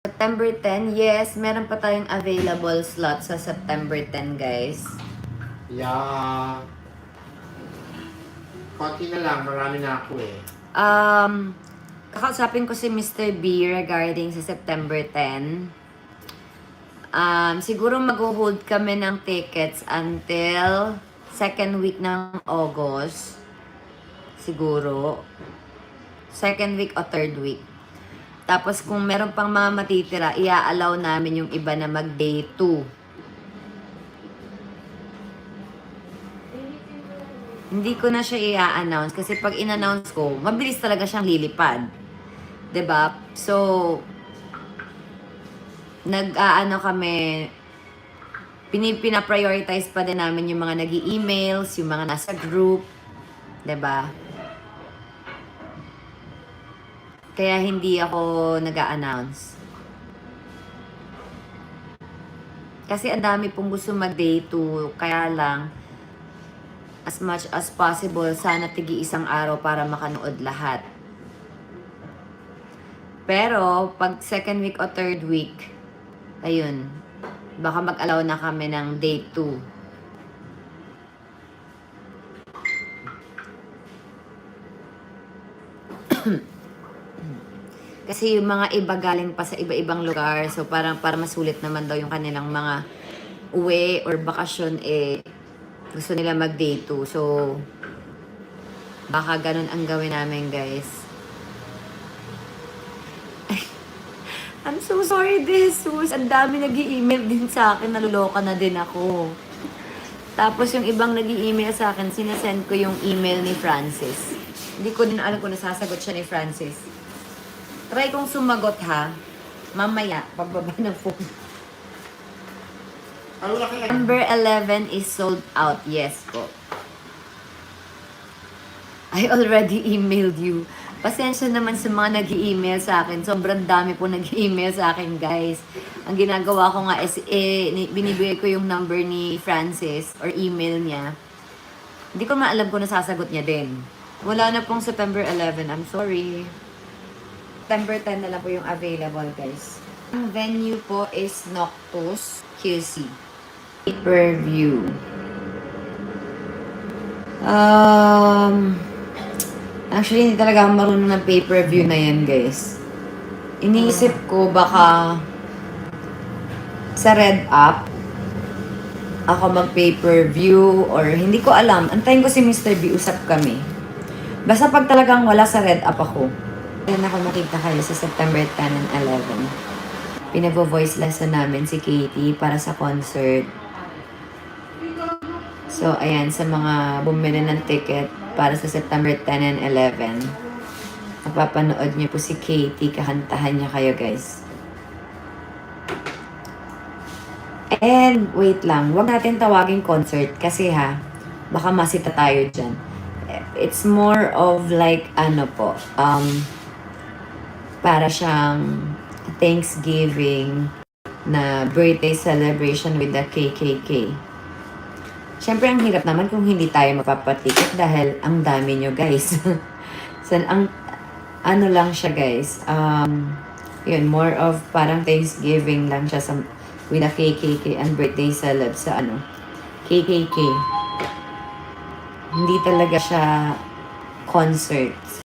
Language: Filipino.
September 10, yes, meron pa tayong available slot sa September 10, guys. Yeah. Konti na lang, marami na ako eh. Kakausapin ko si Mr. B regarding sa September 10. Siguro mag-hold kami ng tickets until second week ng August. Siguro. Second week o third week. Tapos kung meron pang mga matitira, i-allow namin yung iba na mag-day 2. Hindi ko na siya i-announce kasi pag in-announce ko, mabilis talaga siyang lilipad. 'Di ba? So, nag-aano kami, pina-prioritize pa din namin yung mga nag-i-emails, yung mga nasa group. 'Di ba? Kaya hindi ako nag-a-announce. Kasi ang dami pong gusto mag-day 2, kaya lang, as much as possible, sana tigi isang araw para makanood lahat. Pero, pag second week o third week, ayun, baka mag-allow na kami ng day 2. Kasi yung mga iba galing pa sa iba-ibang lugar, so parang para masulit naman daw yung kanilang mga uwi or bakasyon, gusto nila mag-day 2. So, baka ganun ang gawin namin, guys. I'm so sorry, Jesus. Ang dami nag-i-email din sa akin. Naluloka na din ako. Tapos yung ibang nag-i-email sa akin, sinasend ko yung email ni Francis. Hindi ko din alam kung nasasagot siya ni Francis. Try kong sumagot, ha. Mamaya, pagbaba ng phone. Number 11 is sold out. Yes po. I already emailed you. Pasensya naman sa mga nag-i-email sa akin. Sobrang dami po nag-i-email sa akin, guys. Ang ginagawa ko nga is, binibigay ko yung number ni Francis or email niya. Hindi ko maalam kung nasasagot niya din. Wala na pong September 11. I'm sorry. September 10 na lang po yung available, guys. Ang venue po is Noctus QC. Pay-per-view. Actually, hindi talaga ako marunong ng pay-per-view na yan, guys. Iniisip ko baka sa Red App ako mag-pay-per-view or hindi ko alam. Antayin ko si Mr. B, usap kami. Basta pag talagang wala sa Red App ako, ayan ako makita kayo sa September 10 and 11. Pinag-voice lesson namin si Katie para sa concert. So, ayan, sa mga bumili ng ticket para sa September 10 and 11, napapanood niyo po si Katie, kakantahan niya kayo, guys. And, wait lang, wag natin tawagin concert kasi ha, baka masita tayo dyan. It's more of like, para siyang Thanksgiving na birthday celebration with the KKK. Siyempre, ang hirap naman kung hindi tayo mapapatikit dahil ang dami nyo, guys. So, ano lang siya, guys. Yun, more of parang Thanksgiving lang siya with a KKK and birthday celeb sa KKK. Hindi talaga siya concert.